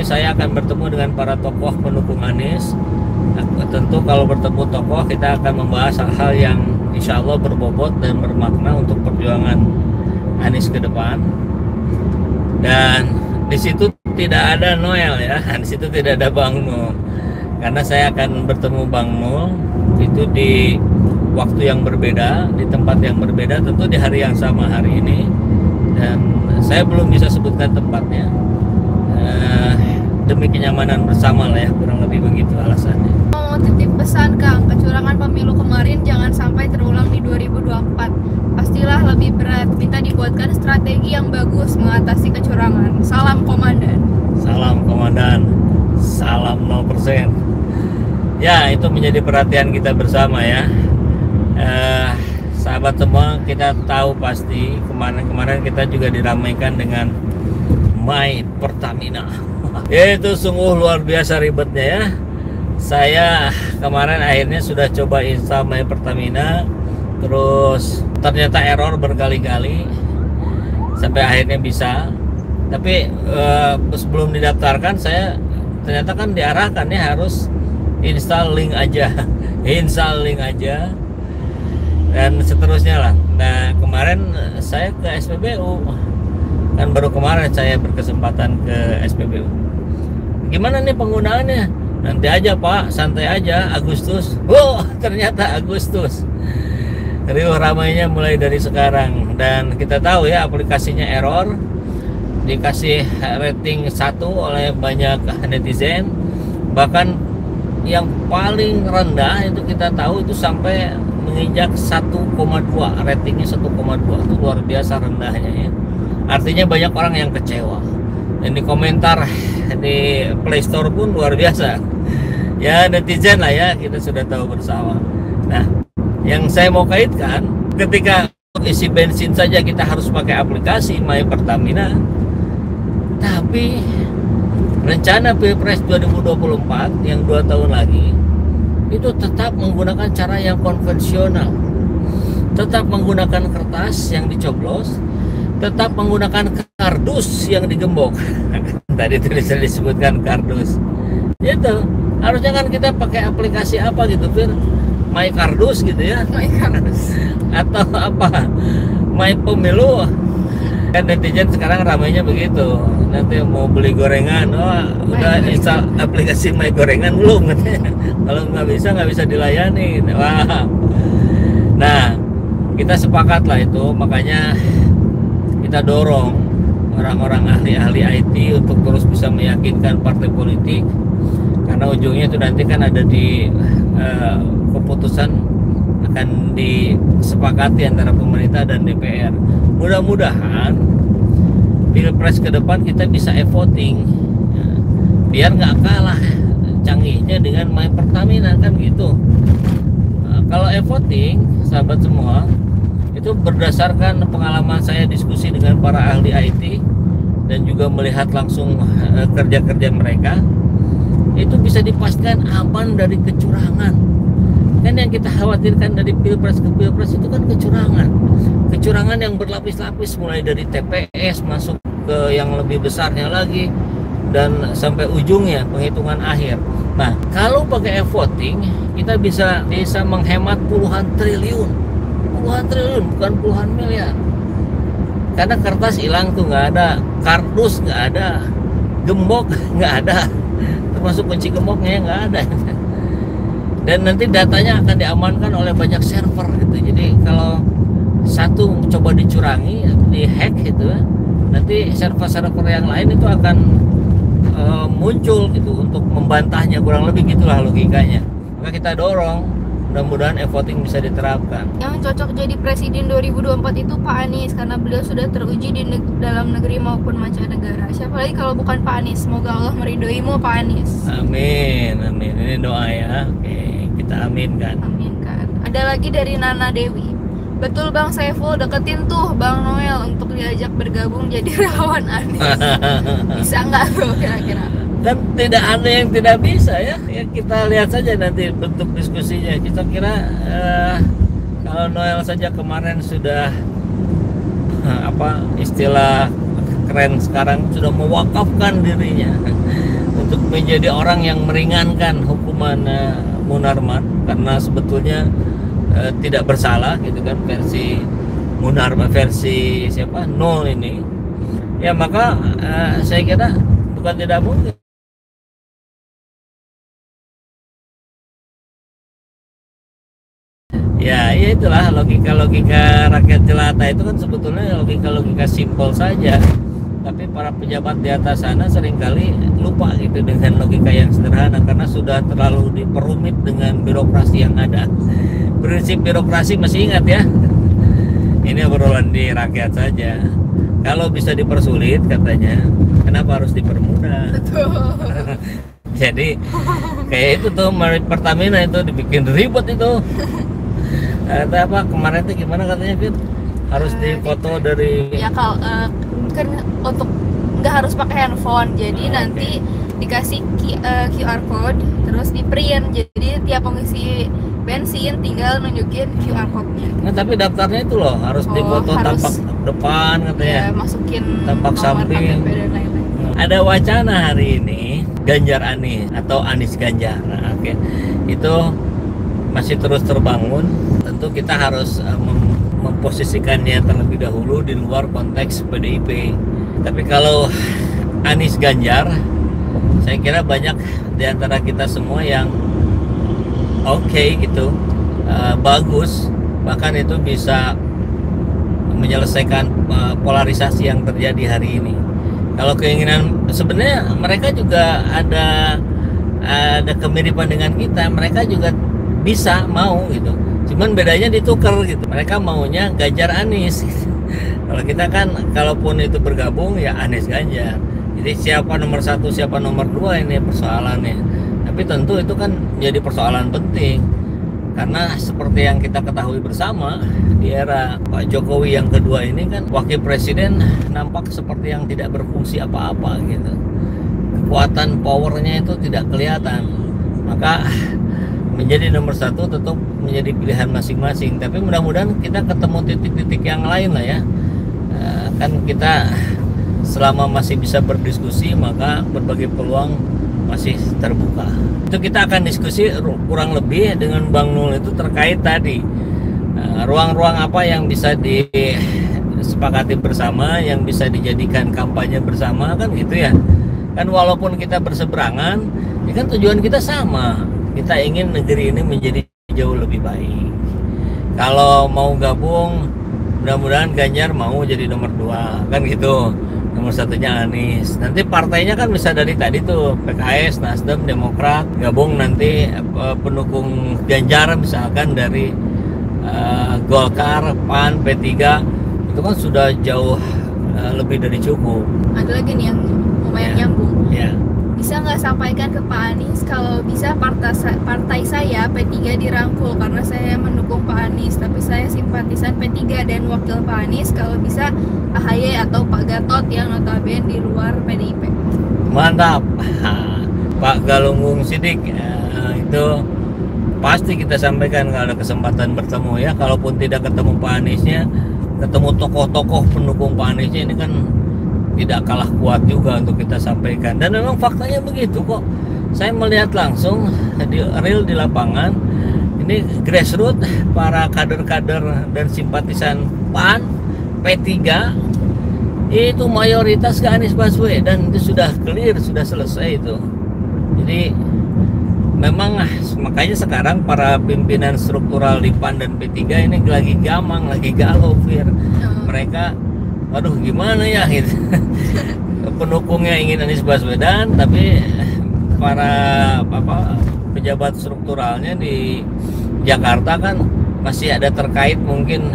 ini saya akan bertemu dengan para tokoh pendukung Anies. Tentu kalau bertemu tokoh kita akan membahas hal-hal yang insya Allah berbobot dan bermakna untuk perjuangan Anies ke depan. Dan di situ tidak ada Noel ya, di situ tidak ada Bang Nul, karena saya akan bertemu Bang Nul itu di waktu yang berbeda, di tempat yang berbeda, tentu di hari yang sama hari ini. Dan saya belum bisa sebutkan tempatnya, demi kenyamanan bersama lah ya, kurang lebih begitu alasannya. Mau titip pesan Kang, kecurangan pemilu kemarin jangan sampai terulang di 2024. Pastilah lebih berat, minta dibuatkan strategi yang bagus mengatasi kecurangan. Salam Komandan. Salam Komandan, salam 0%. Ya, itu menjadi perhatian kita bersama ya. Sahabat semua, kita tahu pasti kemarin kita juga diramaikan dengan My Pertamina. Itu sungguh luar biasa ribetnya ya. Saya kemarin akhirnya sudah coba install My Pertamina, terus ternyata error berkali-kali sampai akhirnya bisa. Tapi sebelum didaftarkan saya ternyata kan diarahkan ya harus install link aja, install link aja, dan seterusnya lah. Nah kemarin saya ke SPBU, kan baru kemarin saya berkesempatan ke SPBU. Gimana nih penggunaannya? Nanti aja Pak, santai aja, Agustus. Oh ternyata Agustus. Riuh ramainya mulai dari sekarang. Dan kita tahu ya aplikasinya error, dikasih rating 1 oleh banyak netizen. Bahkan yang paling rendah itu kita tahu itu sampai menginjak 1,2, ratingnya 1,2, itu luar biasa rendahnya ya. Artinya banyak orang yang kecewa. Dan di komentar di Play Store pun luar biasa. Ya netizen lah ya, kita sudah tahu bersama. Nah, yang saya mau kaitkan, ketika isi bensin saja kita harus pakai aplikasi My Pertamina, tapi rencana Pilpres 2024 yang 2 tahun lagi itu tetap menggunakan cara yang konvensional, tetap menggunakan kertas yang dicoblos, tetap menggunakan kardus yang digembok. Tadi tulisan disebutkan kardus. Itu harusnya kan kita pakai aplikasi apa gitu, Fir? My Kardus gitu ya. My Kardus. Atau apa? My Pemilu. Kan netizen sekarang ramainya begitu. Nanti mau beli gorengan, oh udah install aplikasi My Gorengan belum katanya. Kalau nggak bisa dilayani. Wah. Nah, kita sepakat lah itu, makanya kita dorong orang-orang ahli-ahli IT untuk terus bisa meyakinkan partai politik, karena ujungnya itu nanti kan ada di keputusan akan disepakati antara pemerintah dan DPR. Mudah-mudahan Pilpres ke depan kita bisa e-voting, biar nggak kalah canggihnya dengan My Pertamina kan gitu. Kalau e-voting, sahabat semua, itu berdasarkan pengalaman saya diskusi dengan para ahli IT dan juga melihat langsung kerja-kerja mereka, itu bisa dipastikan aman dari kecurangan. Kan yang kita khawatirkan dari Pilpres ke Pilpres itu kan kecurangan yang berlapis-lapis, mulai dari TPS masuk ke yang lebih besarnya lagi dan sampai ujungnya penghitungan akhir. Nah, kalau pakai e-voting kita bisa menghemat puluhan triliun, bukan puluhan miliar. Karena kertas hilang tuh nggak ada, kardus nggak ada, gembok nggak ada, termasuk kunci gemboknya nggak ada. Dan nanti datanya akan diamankan oleh banyak server gitu. Jadi kalau satu coba dicurangi, dihack gitu, nanti server-server yang lain itu akan muncul gitu untuk membantahnya, kurang lebih gitulah logikanya. Maka kita dorong mudah-mudahan e-voting bisa diterapkan. Yang cocok jadi presiden 2024 itu Pak Anies, karena beliau sudah teruji di dalam negeri maupun mancanegara. Siapa lagi kalau bukan Pak Anies? Semoga Allah meridhoimu Pak Anies. Amin, amin. Ini doa ya. Oke, kita aminkan. Aminkan. Ada lagi dari Nana Dewi. Betul Bang Saiful, deketin tuh Bang Noel untuk diajak bergabung jadi relawan Anies. Bisa nggak tuh kira-kira? Dan tidak ada yang tidak bisa ya. Ya kita lihat saja nanti bentuk diskusinya. Kita kira kalau Noel saja kemarin sudah apa istilah keren sekarang sudah mewakafkan dirinya untuk menjadi orang yang meringankan hukuman Munarman, karena sebetulnya tidak bersalah gitu kan, versi Munarman, versi siapa, Nol ini ya. Maka saya kira bukan tidak mungkin. Ya, ya itulah logika rakyat jelata itu kan sebetulnya logika simpel saja. Tapi para pejabat di atas sana seringkali lupa gitu dengan logika yang sederhana, karena sudah terlalu diperumit dengan birokrasi yang ada. Prinsip birokrasi masih ingat ya? Ini obrolan di rakyat saja. Kalau bisa dipersulit katanya, kenapa harus dipermudah? Betul. Jadi kayak itu tuh Merit Pertamina itu dibikin ribet itu. Ada apa kemarin itu gimana katanya Fit? Harus difoto dari ya kalau kan untuk nggak harus pakai handphone, jadi nanti dikasih QR code terus di print, jadi tiap pengisi bensin tinggal nunjukin QR code-nya. Nah, tapi daftarnya itu loh harus difoto tampak depan katanya, ya, masukin tampak samping. KTP dan lain-lain. Ada wacana hari ini Ganjar Anies atau Anies Ganjar. Nah, oke. Itu masih terus terbangun. Tentu kita harus memposisikannya terlebih dahulu di luar konteks PDIP. Tapi kalau Anies Ganjar, saya kira banyak di antara kita semua yang oke gitu, bagus, bahkan itu bisa menyelesaikan polarisasi yang terjadi hari ini. Kalau keinginan, sebenarnya mereka juga ada kemiripan dengan kita, mereka juga bisa mau gitu, cuman bedanya ditukar gitu. Mereka maunya Ganjar Anies gitu. Kalau kita kan kalaupun itu bergabung ya Anies Ganjar, jadi siapa nomor 1 siapa nomor 2 ini persoalannya. Tapi tentu itu kan menjadi persoalan penting, karena seperti yang kita ketahui bersama, di era Pak Jokowi yang kedua ini kan wakil presiden nampak seperti yang tidak berfungsi apa-apa gitu, kekuatan powernya itu tidak kelihatan. Maka menjadi nomor 1 tetap menjadi pilihan masing-masing. Tapi mudah-mudahan kita ketemu titik-titik yang lain lah ya. Kan kita selama masih bisa berdiskusi, maka berbagai peluang masih terbuka. Itu kita akan diskusi kurang lebih dengan Bang Nul itu terkait tadi ruang-ruang apa yang bisa disepakati bersama, yang bisa dijadikan kampanye bersama, kan gitu ya. Kan walaupun kita berseberangan, ya kan tujuan kita sama. Kita ingin negeri ini menjadi jauh lebih baik. Kalau mau gabung, mudah-mudahan Ganjar mau jadi nomor 2 kan gitu. Nomor 1-nya Anies. Nanti partainya kan bisa dari tadi tuh PKS, Nasdem, Demokrat, gabung nanti pendukung Ganjar misalkan dari Golkar, PAN, P3. Itu kan sudah jauh lebih dari cukup. Ada lagi nih yang lumayan nyambung. Ya. Bisa nggak sampaikan ke Pak Anies kalau bisa partai saya P3 dirangkul, karena saya mendukung Pak Anies, tapi saya simpatisan P3, dan wakil Pak Anies kalau bisa AHY atau Pak Gatot yang notabene di luar PDIP. Mantap. Pak Galunggung Sidik, itu pasti kita sampaikan kalau ada kesempatan bertemu ya. Kalaupun tidak ketemu Pak Aniesnya, ketemu tokoh-tokoh pendukung Pak Aniesnya, ini kan tidak kalah kuat juga untuk kita sampaikan. Dan memang faktanya begitu kok. Saya melihat langsung real di lapangan. Ini grassroots, para kader-kader dan simpatisan PAN, P3 itu mayoritas ke Anies Baswedan. Itu sudah clear, sudah selesai itu. Jadi memang makanya sekarang para pimpinan struktural di PAN dan P3 ini lagi gamang, lagi galau, Fir. Mereka aduh gimana ya gitu. Pendukungnya ingin Anies Baswedan, tapi para pejabat strukturalnya di Jakarta kan masih ada terkait mungkin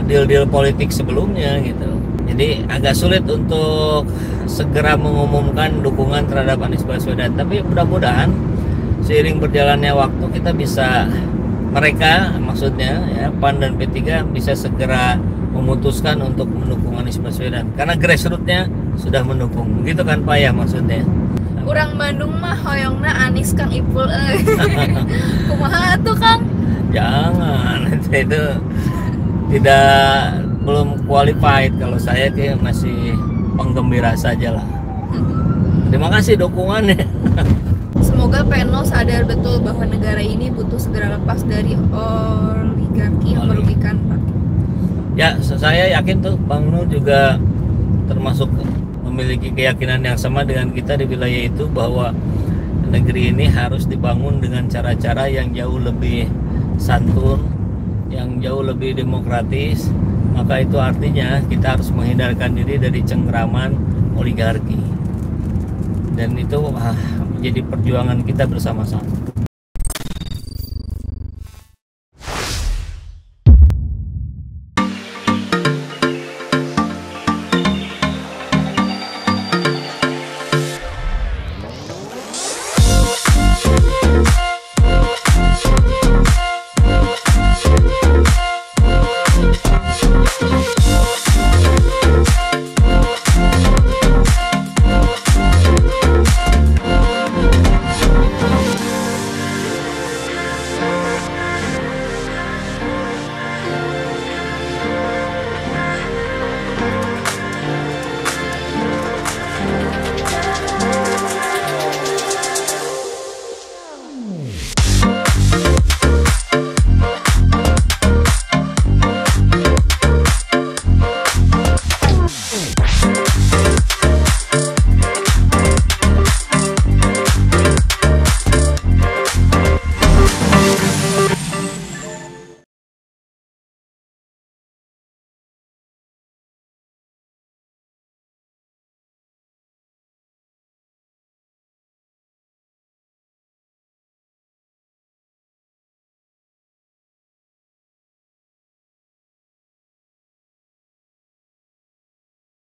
deal-deal politik sebelumnya gitu. Jadi agak sulit untuk segera mengumumkan dukungan terhadap Anies Baswedan. Tapi mudah-mudahan seiring berjalannya waktu kita bisa, mereka maksudnya ya PAN dan P3 bisa segera memutuskan untuk mendukung Anies Baswedan, karena grassroots-nya sudah mendukung, begitu kan Pak ya maksudnya. Kurang Bandung mah hoyongna Anies Kang Ipul kumaha tuh Kang? Jangan, itu belum qualified. Kalau saya masih penggembira saja lah. Terima kasih dukungannya. Semoga PNO sadar betul bahwa negara ini butuh segera lepas dari oligarki yang merugikan rakyat. Ya, saya yakin tuh Bang Nur juga termasuk memiliki keyakinan yang sama dengan kita di wilayah itu, bahwa negeri ini harus dibangun dengan cara-cara yang jauh lebih santun, yang jauh lebih demokratis. Maka itu artinya kita harus menghindarkan diri dari cengkraman oligarki, dan itu menjadi perjuangan kita bersama-sama.